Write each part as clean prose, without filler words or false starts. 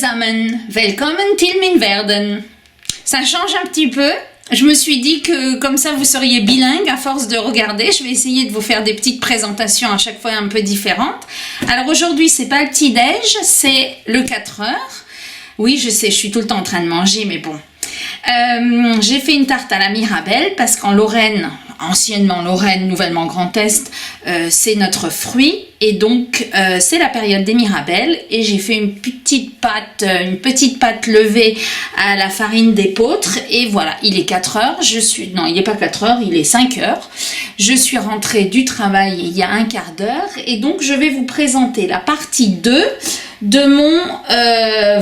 Allesamen, willkommen till min Werden. Ça change un petit peu. Je me suis dit que comme ça vous seriez bilingue à force de regarder. Je vais essayer de vous faire des petites présentations à chaque fois un peu différentes. Alors aujourd'hui c'est pas le petit-déj, c'est le 4 heures. Oui je sais, je suis tout le temps en train de manger mais bon. J'ai fait une tarte à la Mirabelle parce qu'en Lorraine, anciennement Lorraine, nouvellement Grand Est, c'est notre fruit et donc c'est la période des Mirabelles et j'ai fait une petite pâte levée à la farine d'épeautre et voilà, il est 4 heures, non il n'est pas 4 heures, il est 5 heures, je suis rentrée du travail il y a un quart d'heure et donc je vais vous présenter la partie 2 de mon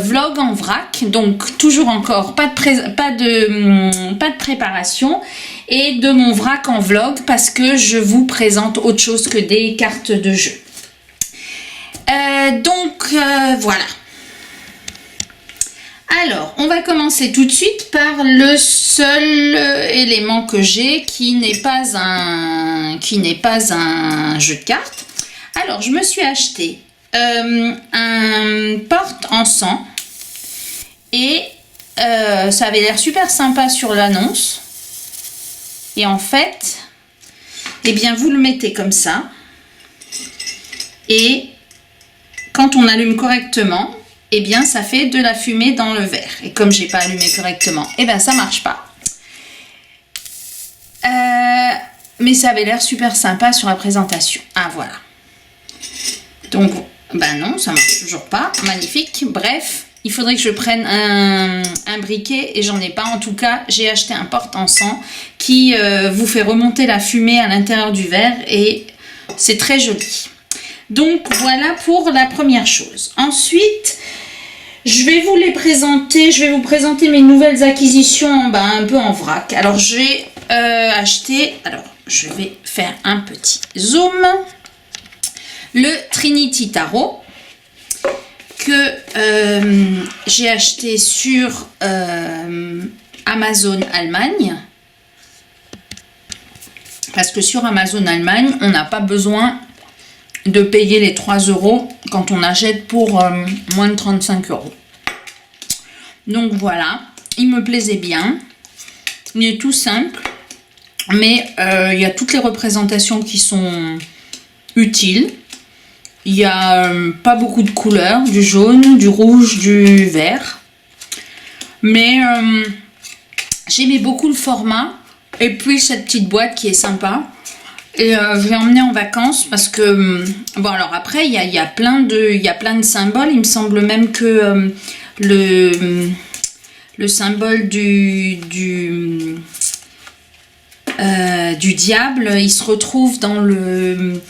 vlog en vrac, donc toujours encore pas de préparation et de mon vrac en vlog parce que je vous présente autre chose que des cartes de jeu. Voilà. Alors, on va commencer tout de suite par le seul élément que j'ai qui n'est pas un jeu de cartes. Alors, je me suis acheté un porte-encens et ça avait l'air super sympa sur l'annonce et en fait eh bien vous le mettez comme ça et quand on allume correctement eh bien ça fait de la fumée dans le verre et comme j'ai pas allumé correctement eh bien ça marche pas mais ça avait l'air super sympa sur la présentation. Ah voilà, donc ben non, ça marche toujours pas. Magnifique. Bref, il faudrait que je prenne un briquet et j'en ai pas. En tout cas, j'ai acheté un porte-encens qui vous fait remonter la fumée à l'intérieur du verre et c'est très joli. Donc voilà pour la première chose. Ensuite, je vais vous présenter mes nouvelles acquisitions un peu en vrac. Alors j'ai acheté, alors je vais faire un petit zoom. Le Trinity Tarot que j'ai acheté sur Amazon Allemagne parce que sur Amazon Allemagne on n'a pas besoin de payer les 3 € quand on achète pour moins de 35 €. Donc voilà, il me plaisait bien, il est tout simple mais il y a toutes les représentations qui sont utiles. Il n'y a pas beaucoup de couleurs, du jaune, du rouge, du vert. Mais j'aimais beaucoup le format. Et puis cette petite boîte qui est sympa. Et je l'ai emmenée en vacances parce que... bon alors après, il y a plein de symboles. Il me semble même que le symbole du diable, il se retrouve dans le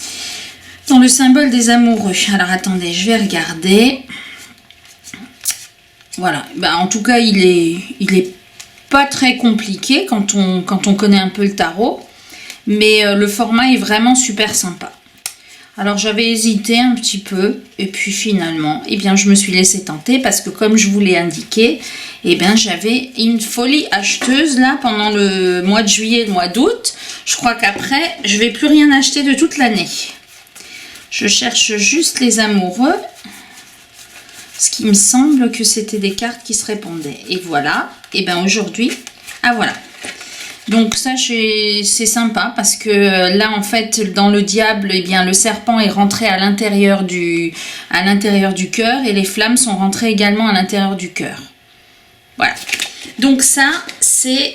symbole des amoureux. Alors attendez, je vais regarder. Voilà, en tout cas il est pas très compliqué quand on connaît un peu le tarot, mais le format est vraiment super sympa. Alors j'avais hésité un petit peu et puis finalement eh bien je me suis laissée tenter parce que comme je vous l'ai indiqué, eh bien j'avais une folie acheteuse là pendant le mois de juillet et le mois d'août. Je crois qu'après je vais plus rien acheter de toute l'année. Je cherche juste les amoureux, ce qui me semble que c'était des cartes qui se répondaient. Et voilà, et bien aujourd'hui, ah voilà. Donc ça c'est sympa parce que là en fait dans le diable, eh bien le serpent est rentré à l'intérieur du cœur et les flammes sont rentrées également à l'intérieur du cœur. Voilà. Donc ça c'est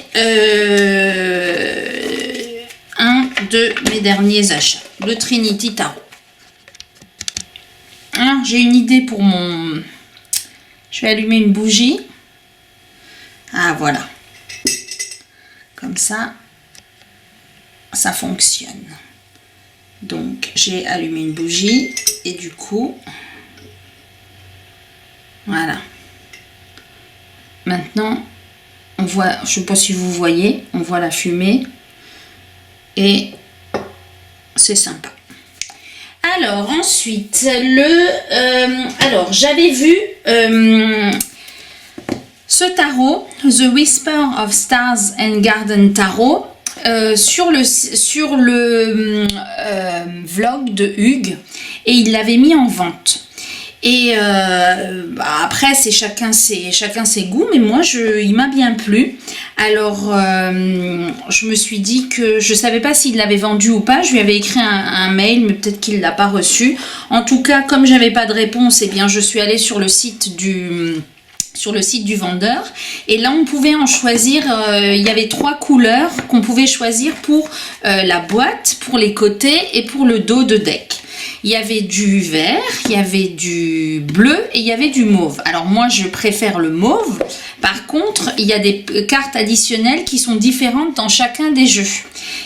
un de mes derniers achats, le Trinity Tarot. Alors, j'ai une idée pour mon... Je vais allumer une bougie. Ah, voilà. Comme ça, ça fonctionne. Donc, j'ai allumé une bougie et du coup, voilà. Maintenant, on voit, je ne sais pas si vous voyez, on voit la fumée et c'est sympa. Alors ensuite, alors j'avais vu ce tarot, The Whisper of Stars and Garden Tarot, sur le vlog de Hugues et il l'avait mis en vente. Et après, c'est chacun ses goûts, mais moi, il m'a bien plu. Alors, je me suis dit que je ne savais pas s'il l'avait vendu ou pas. Je lui avais écrit un mail, mais peut-être qu'il ne l'a pas reçu. En tout cas, comme j'avais pas de réponse, eh bien, je suis allée sur le site du vendeur, et là on pouvait en choisir, il y avait 3 couleurs qu'on pouvait choisir pour la boîte, pour les côtés et pour le dos de deck. Il y avait du vert, il y avait du bleu et il y avait du mauve. Alors moi je préfère le mauve. Par contre, il y a des cartes additionnelles qui sont différentes dans chacun des jeux.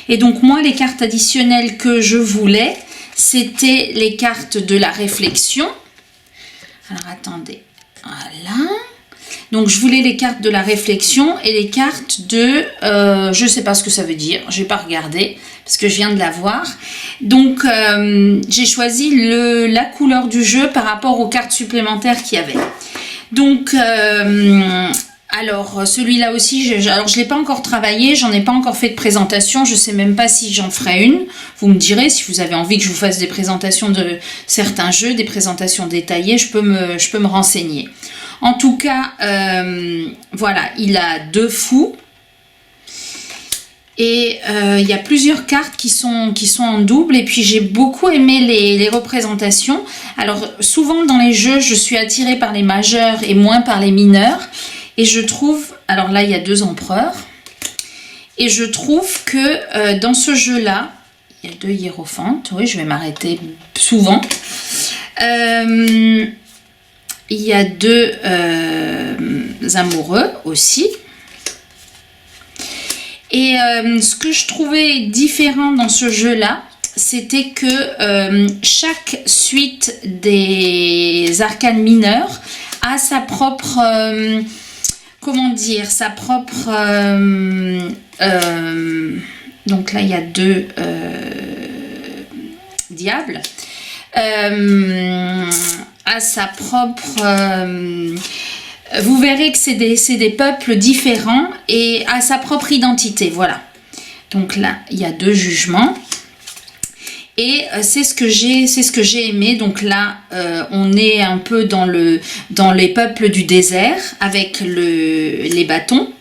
Et donc moi les cartes additionnelles que je voulais, c'était les cartes de la réflexion. Alors attendez, voilà. Donc je voulais les cartes de la réflexion et les cartes de... je ne sais pas ce que ça veut dire, je n'ai pas regardé parce que je viens de la voir. Donc j'ai choisi la couleur du jeu par rapport aux cartes supplémentaires qu'il y avait. Donc alors celui-là aussi, je ne l'ai pas encore travaillé, j'en ai pas encore fait de présentation, je ne sais même pas si j'en ferai une. Vous me direz si vous avez envie que je vous fasse des présentations de certains jeux, des présentations détaillées, je peux me renseigner. En tout cas, voilà, il a 2 fous. Et il y a plusieurs cartes qui sont en double. Et puis j'ai beaucoup aimé les représentations. Alors souvent dans les jeux, je suis attirée par les majeurs et moins par les mineurs. Et je trouve, alors là il y a 2 empereurs. Et je trouve que dans ce jeu-là, il y a 2 hiérophantes. Oui, je vais m'arrêter souvent. Il y a 2 amoureux aussi. Et ce que je trouvais différent dans ce jeu-là, c'était que chaque suite des arcanes mineurs a sa propre... comment dire, sa propre... donc là, il y a 2 diables. À sa propre... vous verrez que c'est des peuples différents et à sa propre identité, voilà. Donc là, il y a 2 jugements. Et c'est ce que j'ai aimé. Donc là, on est un peu dans les peuples du désert avec les bâtons.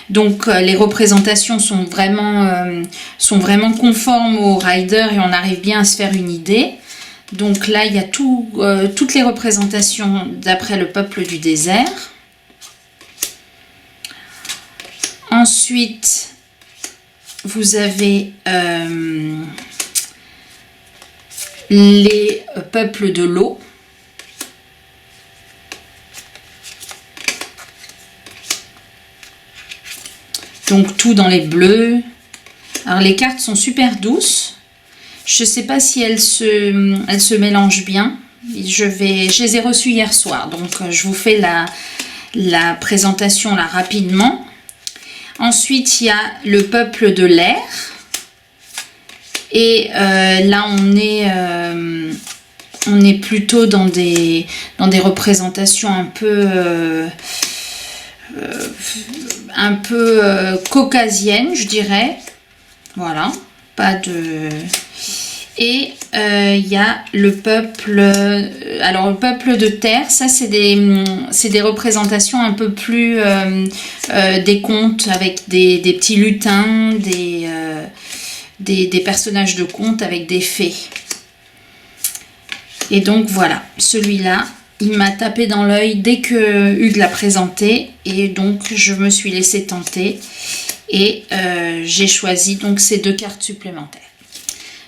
Donc les représentations sont vraiment conformes aux riders et on arrive bien à se faire une idée. Donc là, il y a toutes les représentations d'après le peuple du désert. Ensuite, vous avez les peuples de l'eau. Donc tout dans les bleus. Alors les cartes sont super douces. Je ne sais pas si elles se mélangent bien. Je les ai reçues hier soir. Donc je vous fais la présentation là rapidement. Ensuite, il y a le peuple de l'air. Et là, on est plutôt dans des représentations un peu caucasiennes, je dirais. Voilà, pas de... Et il y a le peuple... alors, le peuple de terre, ça, c'est des représentations un peu plus... des contes avec des petits lutins, des personnages de contes avec des fées. Et donc, voilà. Celui-là, il m'a tapé dans l'œil dès que Hugues l'a présenté. Et donc, je me suis laissée tenter. Et j'ai choisi donc ces 2 cartes supplémentaires.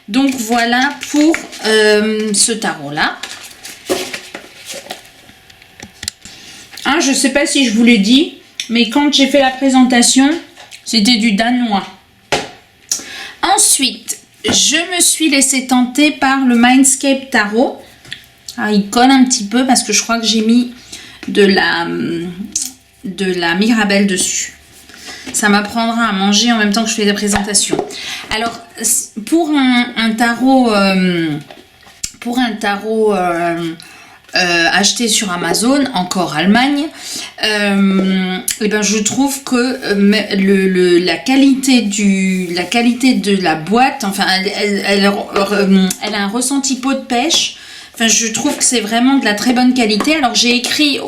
Donc voilà pour ce tarot-là. Ah, je ne sais pas si je vous l'ai dit, mais quand j'ai fait la présentation, c'était du danois. Ensuite, je me suis laissée tenter par le Mindscape Tarot. Ah, il colle un petit peu parce que je crois que j'ai mis de la Mirabelle dessus. Ça m'apprendra à manger en même temps que je fais des présentations. Alors, pour un tarot, acheté sur Amazon, encore Allemagne, et ben je trouve que la qualité de la boîte, enfin, elle a un ressenti peau de pêche. Enfin, je trouve que c'est vraiment de la très bonne qualité. Alors, j'ai écrit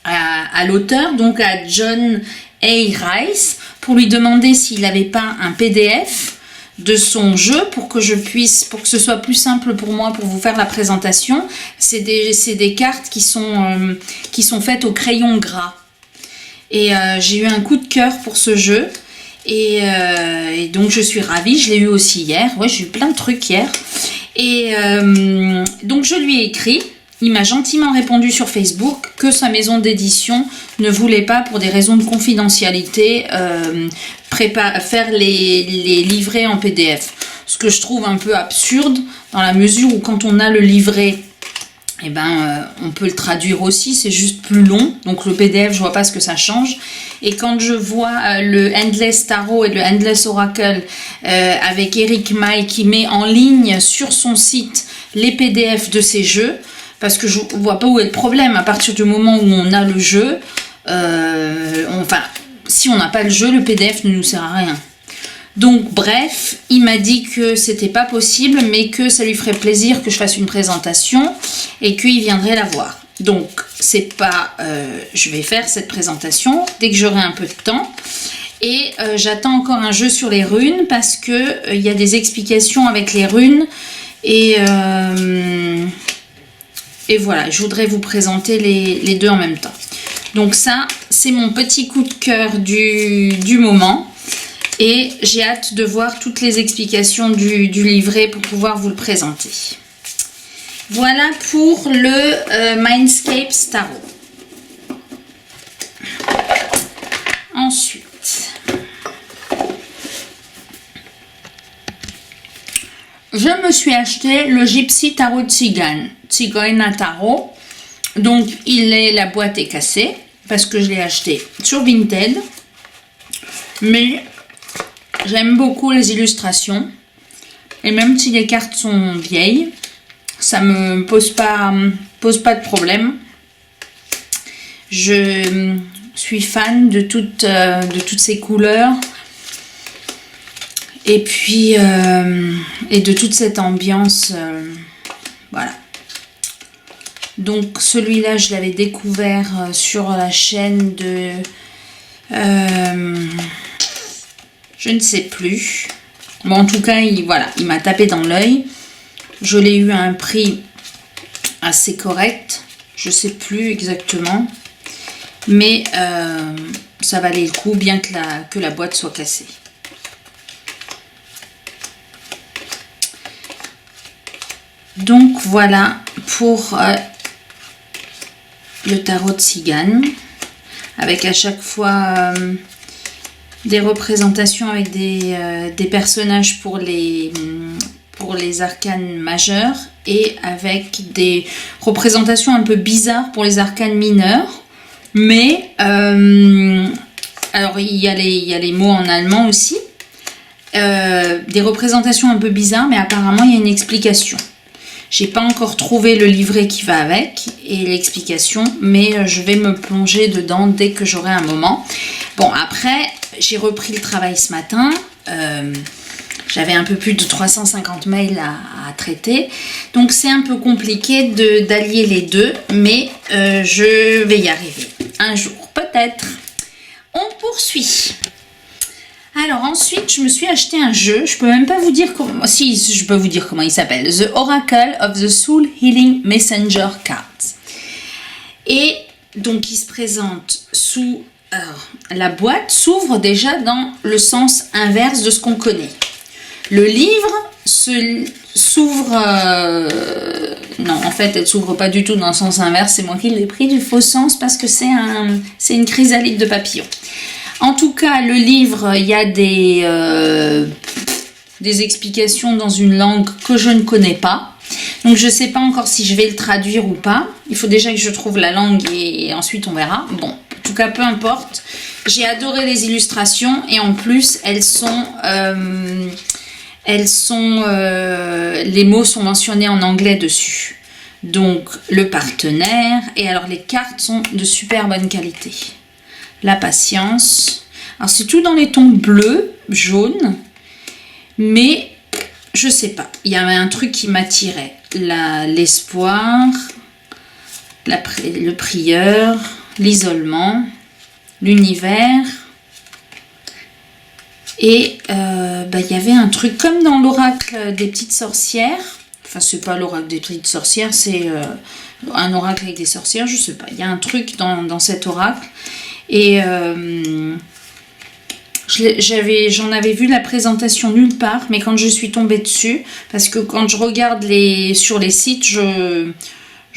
à l'auteur, donc à John A. Rice, pour lui demander s'il n'avait pas un PDF de son jeu pour que ce soit plus simple pour moi pour vous faire la présentation. C'est des cartes qui sont faites au crayon gras. Et j'ai eu un coup de cœur pour ce jeu. Et donc je suis ravie, je l'ai eu aussi hier. Ouais, j'ai eu plein de trucs hier. Et donc je lui ai écrit. Il m'a gentiment répondu sur Facebook que sa maison d'édition ne voulait pas, pour des raisons de confidentialité, faire les livrets en PDF. Ce que je trouve un peu absurde, dans la mesure où quand on a le livret, eh ben, on peut le traduire aussi, c'est juste plus long. Donc le PDF, je vois pas ce que ça change. Et quand je vois le Endless Tarot et le Endless Oracle avec Eric May qui met en ligne sur son site les PDF de ses jeux, parce que je vois pas où est le problème. À partir du moment où on a le jeu, si on n'a pas le jeu, le PDF ne nous sert à rien. Donc bref, il m'a dit que c'était pas possible, mais que ça lui ferait plaisir que je fasse une présentation et qu'il viendrait la voir. Donc c'est pas, je vais faire cette présentation dès que j'aurai un peu de temps. Et j'attends encore un jeu sur les runes parce que y a des explications avec les runes et voilà, je voudrais vous présenter les deux en même temps. Donc ça, c'est mon petit coup de cœur du moment. Et j'ai hâte de voir toutes les explications du livret pour pouvoir vous le présenter. Voilà pour le Mindscape Tarot. Ensuite, je me suis acheté le Gypsy Tarot Tzigane Tarot. Donc la boîte est cassée parce que je l'ai acheté sur Vinted. Mais j'aime beaucoup les illustrations. Et même si les cartes sont vieilles, ça me pose pas de problème. Je suis fan de toutes ces couleurs. Et puis, et de toute cette ambiance. Voilà. Donc celui-là, je l'avais découvert sur la chaîne de... je ne sais plus. Bon, en tout cas, il m'a tapé dans l'œil. Je l'ai eu à un prix assez correct. Je ne sais plus exactement. Mais ça valait le coup, bien que la boîte soit cassée. Donc voilà pour le tarot de Tzigane, avec à chaque fois des représentations avec des personnages pour les arcanes majeures et avec des représentations un peu bizarres pour les arcanes mineurs. Mais alors il y a les mots en allemand aussi, des représentations un peu bizarres, mais apparemment il y a une explication. J'ai pas encore trouvé le livret qui va avec et l'explication, mais je vais me plonger dedans dès que j'aurai un moment. Bon, après, j'ai repris le travail ce matin. J'avais un peu plus de 350 mails à traiter. Donc, c'est un peu compliqué d'allier les deux, mais je vais y arriver. Un jour, peut-être. On poursuit. Alors ensuite, je me suis acheté un jeu, je peux même pas vous dire comment, si je peux vous dire comment il s'appelle, The Oracle of the Soul Healing Messenger Cards. Et donc il se présente sous, la boîte s'ouvre déjà dans le sens inverse de ce qu'on connaît. Le livre s'ouvre, non en fait elle s'ouvre pas du tout dans le sens inverse, c'est moi qui l'ai pris du faux sens parce que c'est une chrysalide de papillon. En tout cas, le livre, il y a des explications dans une langue que je ne connais pas. Donc, je ne sais pas encore si je vais le traduire ou pas. Il faut déjà que je trouve la langue et ensuite on verra. Bon, en tout cas, peu importe. J'ai adoré les illustrations et en plus, les mots sont mentionnés en anglais dessus. Donc, le partenaire. Et alors, les cartes sont de super bonne qualité. La patience. Alors c'est tout dans les tons bleus, jaunes, mais je sais pas. Il y avait un truc qui m'attirait. l'espoir, le prieur, l'isolement, l'univers. Et il y avait un truc comme dans l'oracle des petites sorcières. Enfin, c'est pas l'oracle des petites sorcières, c'est un oracle avec des sorcières, je sais pas. Il y a un truc dans cet oracle. Et j'en avais vu la présentation nulle part, mais quand je suis tombée dessus, parce que quand je regarde sur les sites, je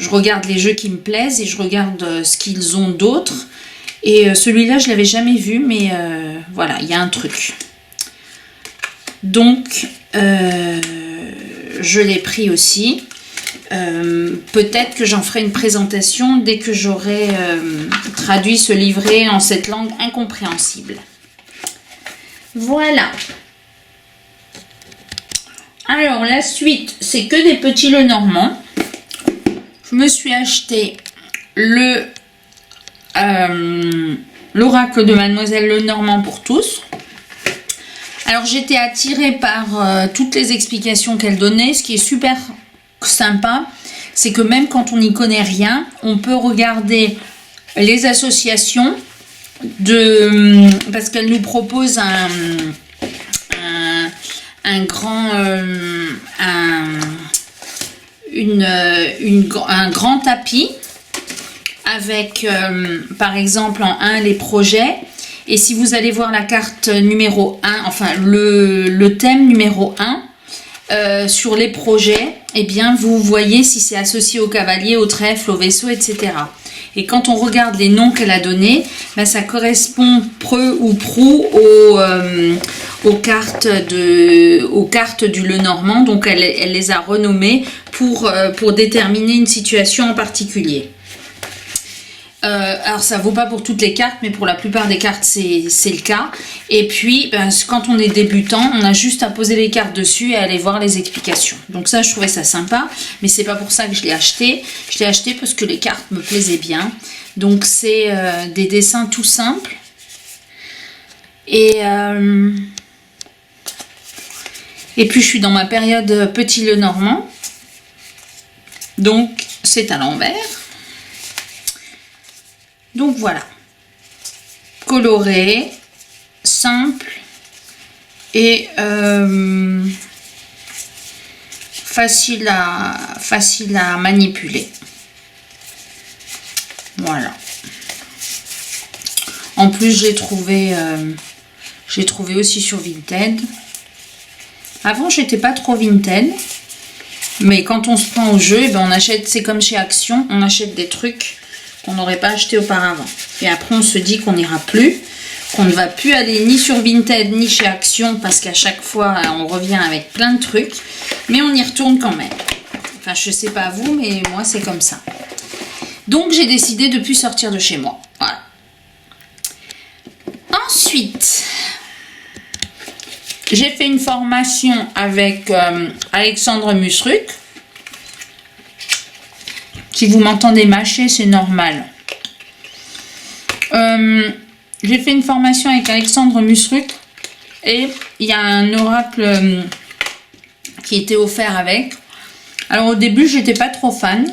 regarde les jeux qui me plaisent et je regarde ce qu'ils ont d'autre. Et celui-là, je l'avais jamais vu, mais voilà, il y a un truc. Donc, je l'ai pris aussi. Peut-être que j'en ferai une présentation dès que j'aurai traduit ce livret en cette langue incompréhensible. Voilà. Alors, la suite, c'est que des petits Lenormand. Je me suis acheté l'oracle de Mademoiselle Lenormand pour tous. Alors, j'étais attirée par toutes les explications qu'elle donnait. Ce qui est super sympa, c'est que même quand on n'y connaît rien, on peut regarder les associations parce qu'elle nous propose un grand tapis avec par exemple en 1 les projets, et si vous allez voir la carte numéro 1, enfin le thème numéro 1 sur les projets, eh bien vous voyez si c'est associé au cavalier, au trèfle, au vaisseau, etc. Et quand on regarde les noms qu'elle a donnés, ben ça correspond preux ou prou aux cartes du Lenormand. Donc elle les a renommées pour déterminer une situation en particulier. Alors ça vaut pas pour toutes les cartes, mais pour la plupart des cartes c'est le cas. Et puis ben, quand on est débutant, on a juste à poser les cartes dessus et aller voir les explications. Donc ça, je trouvais ça sympa, mais c'est pas pour ça que je l'ai acheté. Je l'ai acheté parce que les cartes me plaisaient bien. Donc c'est des dessins tout simples. Et puis je suis dans ma période petit Lenormand. Donc c'est à l'envers. Donc voilà, coloré, simple et facile à manipuler. Voilà. En plus, j'ai trouvé aussi sur Vinted. Avant, j'étais pas trop Vinted, mais quand on se prend au jeu, ben on achète. C'est comme chez Action, on achète des trucs qu'on n'aurait pas acheté auparavant. Et après, on se dit qu'on n'ira plus, qu'on ne va plus aller ni sur Vinted ni chez Action, parce qu'à chaque fois, on revient avec plein de trucs, mais on y retourne quand même. Enfin, je sais pas vous, mais moi, c'est comme ça. Donc, j'ai décidé de ne plus sortir de chez moi. Voilà. Ensuite, j'ai fait une formation avec Alexandre Musruc. Si vous m'entendez mâcher, c'est normal. J'ai fait une formation avec Alexandre Musruc et il y a un oracle qui était offert avec. Alors au début, j'étais pas trop fan.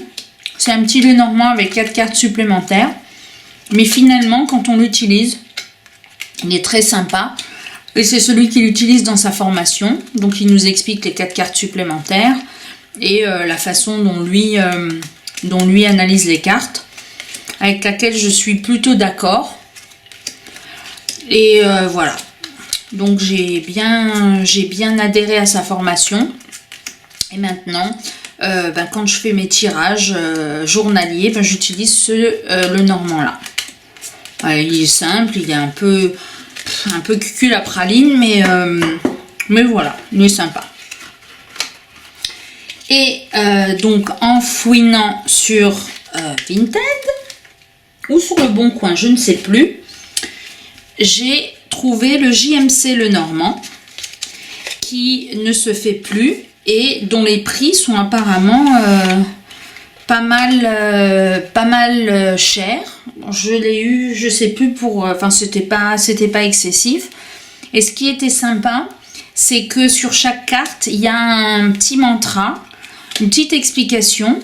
C'est un petit Lenormand avec 4 cartes supplémentaires. Mais finalement, quand on l'utilise, il est très sympa. Et c'est celui qui l'utilise dans sa formation. Donc il nous explique les 4 cartes supplémentaires et la façon dont lui analyse les cartes, avec laquelle je suis plutôt d'accord. Et voilà. Donc j'ai bien adhéré à sa formation. Et maintenant, quand je fais mes tirages journaliers, j'utilise ce Lenormand là. Il est simple, il est un peu cucul à praline, mais voilà, il est sympa. Et donc en fouinant sur Vinted ou sur le Bon Coin, je ne sais plus, j'ai trouvé le JMC Lenormand qui ne se fait plus et dont les prix sont apparemment pas mal chers. Je l'ai eu, je sais plus c'était pas excessif. Et ce qui était sympa, c'est que sur chaque carte, il y a un petit mantra une petite explication.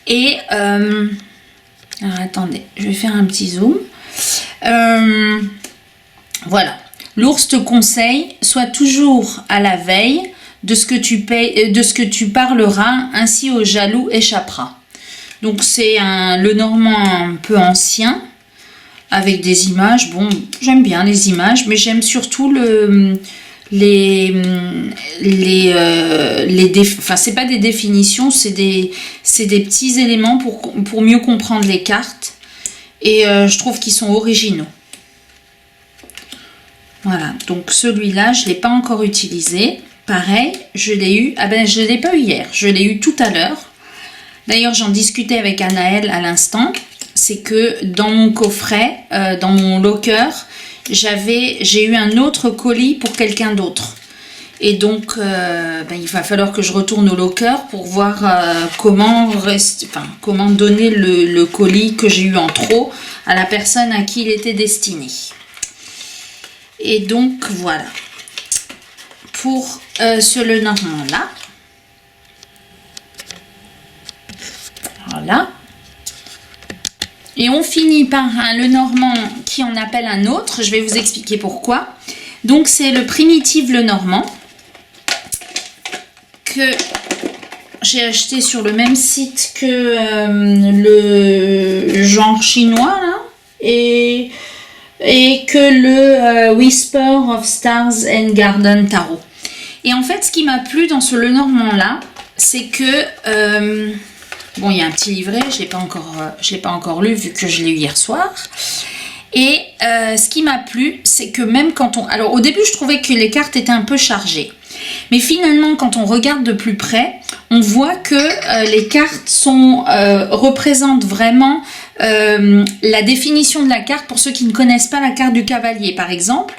Et alors attendez, je vais faire un petit zoom. Voilà. L'ours te conseille, sois toujours à la veille de ce que tu parleras, ainsi au jaloux échappera. Donc c'est le Normand un peu ancien, avec des images. Bon, j'aime bien les images, mais j'aime surtout enfin c'est pas des définitions, c'est des petits éléments pour mieux comprendre les cartes. Et je trouve qu'ils sont originaux. Voilà, donc celui-là, je ne l'ai pas encore utilisé. Pareil, je l'ai eu, je ne l'ai pas eu hier, je l'ai eu tout à l'heure. D'ailleurs, j'en discutais avec Anaëlle à l'instant. C'est que dans mon coffret, dans mon locker, j'ai eu un autre colis pour quelqu'un d'autre. Et donc, il va falloir que je retourne au locker pour voir comment donner le colis que j'ai eu en trop à la personne à qui il était destiné. Et donc, voilà. Pour ce Lenormand-là. Voilà. Et on finit par un Lenormand qui en appelle un autre. Je vais vous expliquer pourquoi. Donc, c'est le Primitive Lenormand que j'ai acheté sur le même site que le genre chinois là, et que le Whisper of Stars and Garden Tarot. Et en fait, ce qui m'a plu dans ce Lenormand là, c'est que bon, il y a un petit livret, je l'ai pas encore lu vu que je l'ai eu hier soir. Et ce qui m'a plu, c'est que même quand alors au début, je trouvais que les cartes étaient un peu chargées. Mais finalement, quand on regarde de plus près, on voit que les cartes représentent vraiment la définition de la carte. Pour ceux qui ne connaissent pas la carte du cavalier, par exemple,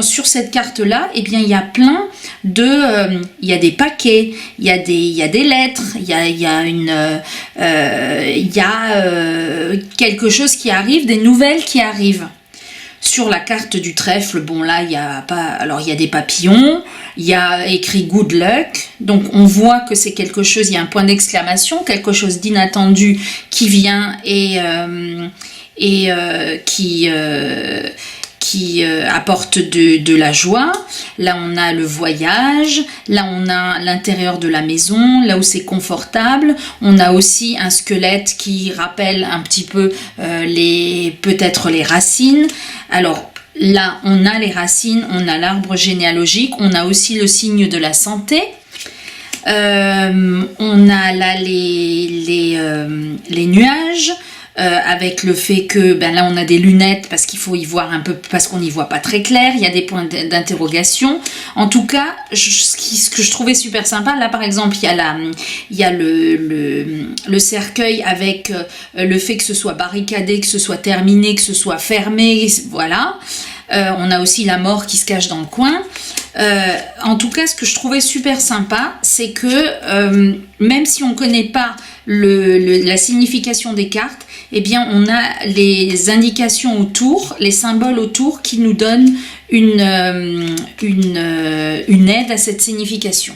sur cette carte-là, eh bien, il y a plein de... il y a des paquets, il y a des lettres, il y a quelque chose qui arrive, des nouvelles qui arrivent. Sur la carte du trèfle, bon là, il y a des papillons, il y a écrit good luck, donc on voit que c'est quelque chose, il y a un point d'exclamation, quelque chose d'inattendu qui vient et qui apporte de la joie. Là, on a le voyage. Là, on a l'intérieur de la maison, là où c'est confortable. On a aussi un squelette qui rappelle un petit peu peut-être les racines. Alors, là, on a les racines, on a l'arbre généalogique. On a aussi le signe de la santé. On a là les nuages. Avec le fait que là on a des lunettes parce qu'il faut y voir un peu, parce qu'on n'y voit pas très clair, il y a des points d'interrogation. En tout cas, ce que je trouvais super sympa, là par exemple il y a le cercueil avec le fait que ce soit barricadé, que ce soit terminé, que ce soit fermé, voilà. On a aussi la mort qui se cache dans le coin. En tout cas, ce que je trouvais super sympa, c'est que même si on ne connaît pas la signification des cartes, eh bien, on a les indications autour, les symboles autour qui nous donnent une aide à cette signification.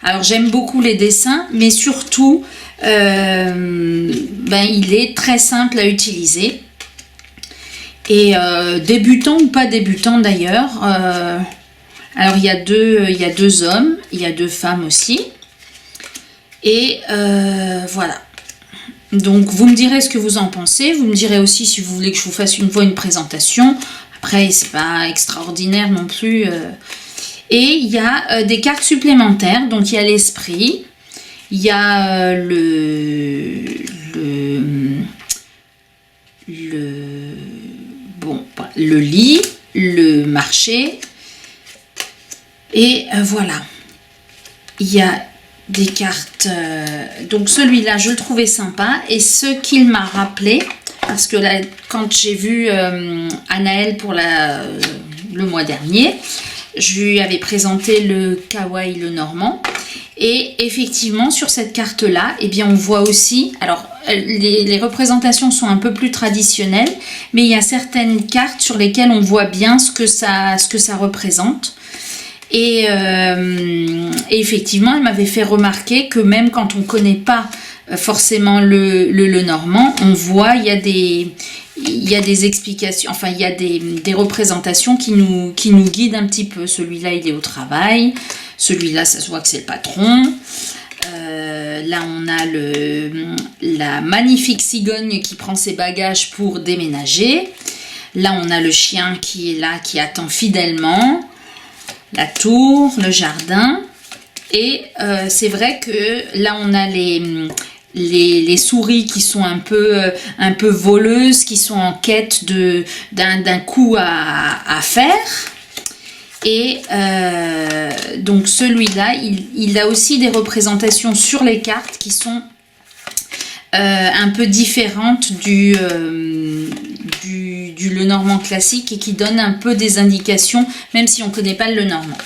Alors, j'aime beaucoup les dessins, mais surtout, il est très simple à utiliser. Et débutant ou pas débutant d'ailleurs, alors il y a deux hommes, il y a deux femmes aussi. Et voilà. Donc vous me direz ce que vous en pensez. Vous me direz aussi si vous voulez que je vous fasse une présentation. Après, c'est pas extraordinaire non plus. Et il y a des cartes supplémentaires. Donc il y a l'esprit. Il y a le lit, le marché. Et voilà. Il y a des cartes, donc celui-là je le trouvais sympa, et ce qu'il m'a rappelé, parce que là quand j'ai vu Anaëlle pour le mois dernier, je lui avais présenté le Kawaii Lenormand, et effectivement sur cette carte là, eh bien on voit aussi, alors les représentations sont un peu plus traditionnelles, mais il y a certaines cartes sur lesquelles on voit bien ce que ça représente. Et effectivement, elle m'avait fait remarquer que même quand on ne connaît pas forcément le normand, on voit, il y a des explications, enfin il y a des représentations qui nous guident un petit peu. Celui-là, il est au travail, celui-là, ça se voit que c'est le patron. Là, on a la magnifique cigogne qui prend ses bagages pour déménager. Là, on a le chien qui est là, qui attend fidèlement. La tour, le jardin. Et c'est vrai que là, on a les souris qui sont un peu voleuses, qui sont en quête d'un coup à faire. Et donc celui-là, il a aussi des représentations sur les cartes qui sont un peu différentes du Lenormand classique et qui donnent un peu des indications, même si on ne connaît pas le Lenormand.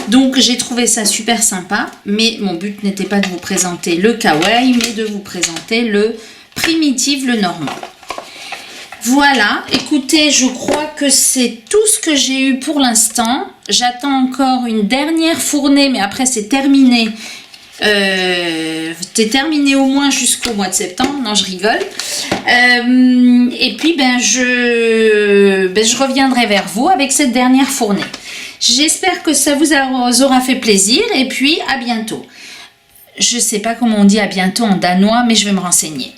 Donc j'ai trouvé ça super sympa, mais mon but n'était pas de vous présenter le kawaii, mais de vous présenter le primitif Lenormand. Voilà, écoutez, je crois que c'est tout ce que j'ai eu pour l'instant. J'attends encore une dernière fournée, mais après c'est terminé. C'est terminé au moins jusqu'au mois de septembre. Non, je rigole. Et puis, je reviendrai vers vous avec cette dernière fournée. J'espère que ça vous aura fait plaisir. Et puis, à bientôt. Je ne sais pas comment on dit à bientôt en danois, mais je vais me renseigner.